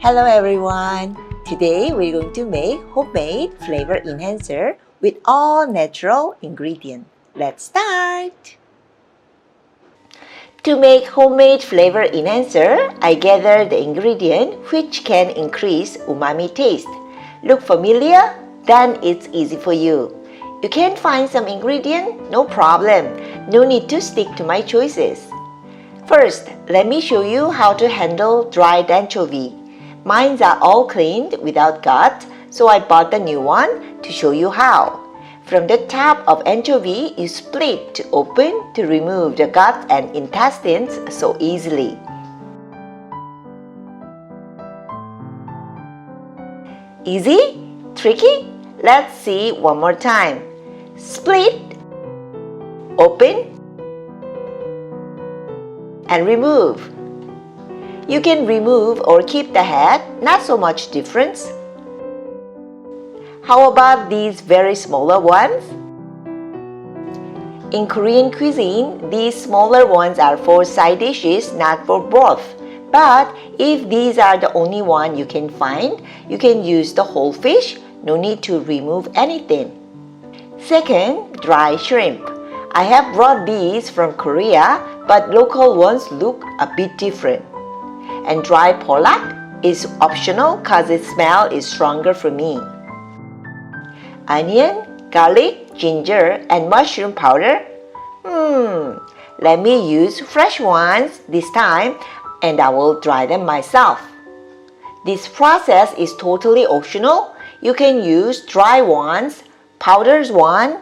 Hello everyone! Today we're going to make homemade flavor enhancer with all natural ingredients. Let's start! To make homemade flavor enhancer, I gathered the ingredient which can increase umami taste. Look familiar? Then it's easy for you. You can find some ingredient? No problem. No need to stick to my choices. First, let me show you how to handle dried anchovy. Mine are all cleaned without gut, so I bought the new one to show you how. From the top of anchovy, you split to open to remove the gut and intestines so easily. Easy? Tricky? Let's see one more time. Split, open, and remove. You can remove or keep the head, not so much difference. How about these very smaller ones? In Korean cuisine, these smaller ones are for side dishes, not for broth. But if these are the only one you can find, you can use the whole fish, no need to remove anything. Second, dry shrimp. I have brought these from Korea, but local ones look a bit different. And dry pollock is optional cause its smell is stronger for me. Onion, garlic, ginger, and mushroom powder. Let me use fresh ones this time and I will dry them myself. This process is totally optional. You can use dry ones, powdered one,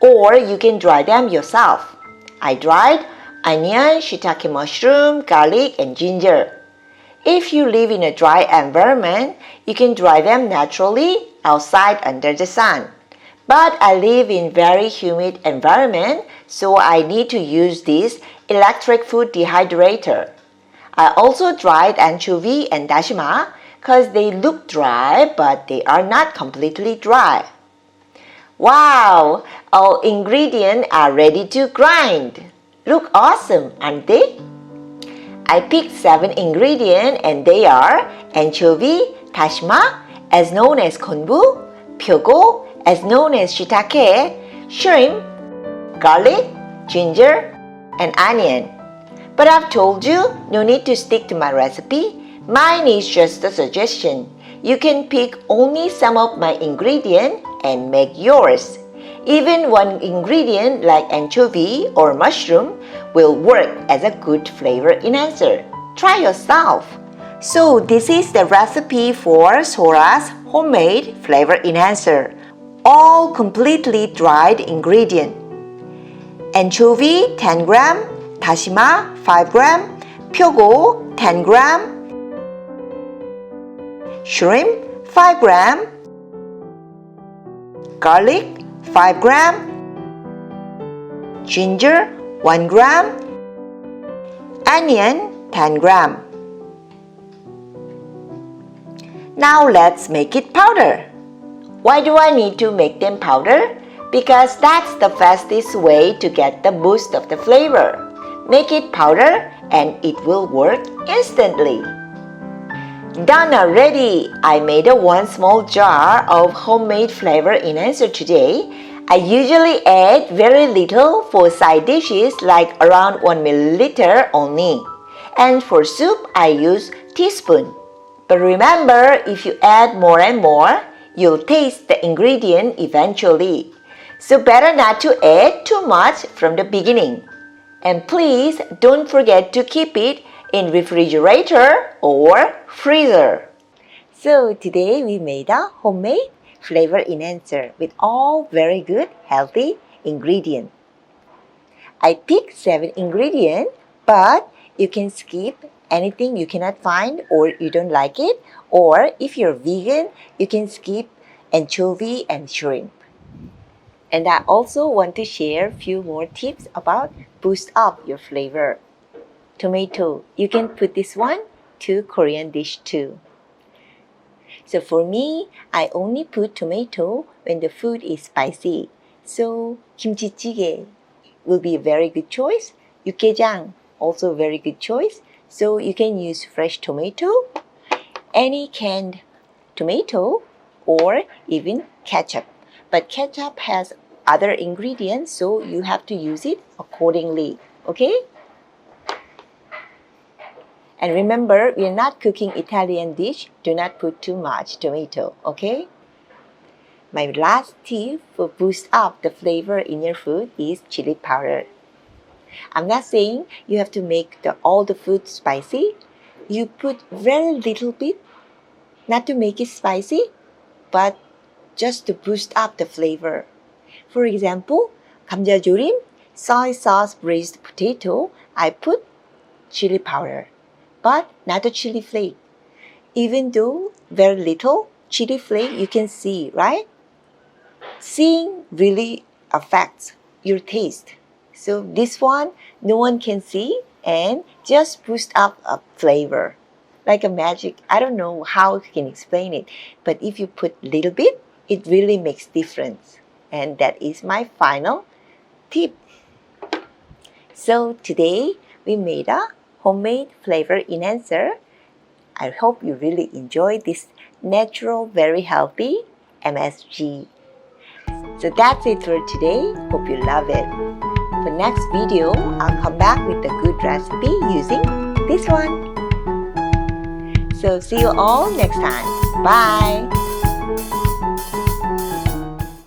or you can dry them yourself. I dried onion, shiitake mushroom, garlic, and ginger. If you live in a dry environment, you can dry them naturally outside under the sun. But I live in very humid environment, so I need to use this electric food dehydrator. I also dried anchovy and dashima because they look dry, but they are not completely dry. Wow! All ingredients are ready to grind. Look awesome, aren't they? I picked 7 ingredients and they are anchovy, dashima, as known as konbu, pyogo, as known as shiitake, shrimp, garlic, ginger, and onion. But I've told you, no need to stick to my recipe. Mine is just a suggestion. You can pick only some of my ingredients and make yours. Even one ingredient like anchovy or mushroom will work as a good flavor enhancer. Try yourself. So this is the recipe for Sora's homemade flavor enhancer. All completely dried ingredient. Anchovy 10 gram, dashima 5 gram, pyogo 10 gram, shrimp 5 gram, garlic 5 gram, ginger 1 gram, onion 10 gram. Now let's make it powder. Why do I need to make them powder? Because that's the fastest way to get the boost of the flavor. Make it powder and it will work instantly. Done already! I made a 1 small jar of homemade flavor enhancer today. I usually add very little for side dishes like around 1 milliliter only. And for soup, I use teaspoon. But remember, if you add more and more, you'll taste the ingredient eventually. So better not to add too much from the beginning. And please don't forget to keep it in refrigerator or freezer. So today we made a homemade flavor enhancer with all very good healthy ingredients. I picked 7 ingredients, but you can skip anything you cannot find or you don't like it, or if you're vegan, you can skip anchovy and shrimp. And I also want to share a few more tips about boost up your flavor. Tomato, you can put this one to Korean dish too. So for me, I only put tomato when the food is spicy. So kimchi jjigae will be a very good choice. Yukgaejang, also very good choice. So you can use fresh tomato any canned tomato or even ketchup. But ketchup has other ingredients, so you have to use it accordingly. Okay? And remember, we are not cooking Italian dish. Do not put too much tomato. Okay? My last tip for boost up the flavor in your food is chili powder. I'm not saying you have to make all the food spicy. You put very little bit, not to make it spicy, but just to boost up the flavor. For example, 감자조림, soy sauce braised potato, I put chili powder, but not a chili flake. Even though very little chili flake, you can see, right? Seeing really affects your taste. So this one, no one can see and just boost up a flavor. Like a magic, I don't know how I can explain it. But if you put little bit, it really makes difference. And that is my final tip. So today, we made a homemade flavor enhancer. I hope you really enjoy this natural, very healthy MSG. So that's it for today. Hope you love it. For next video, I'll come back with a good recipe using this one. So see you all next time. Bye!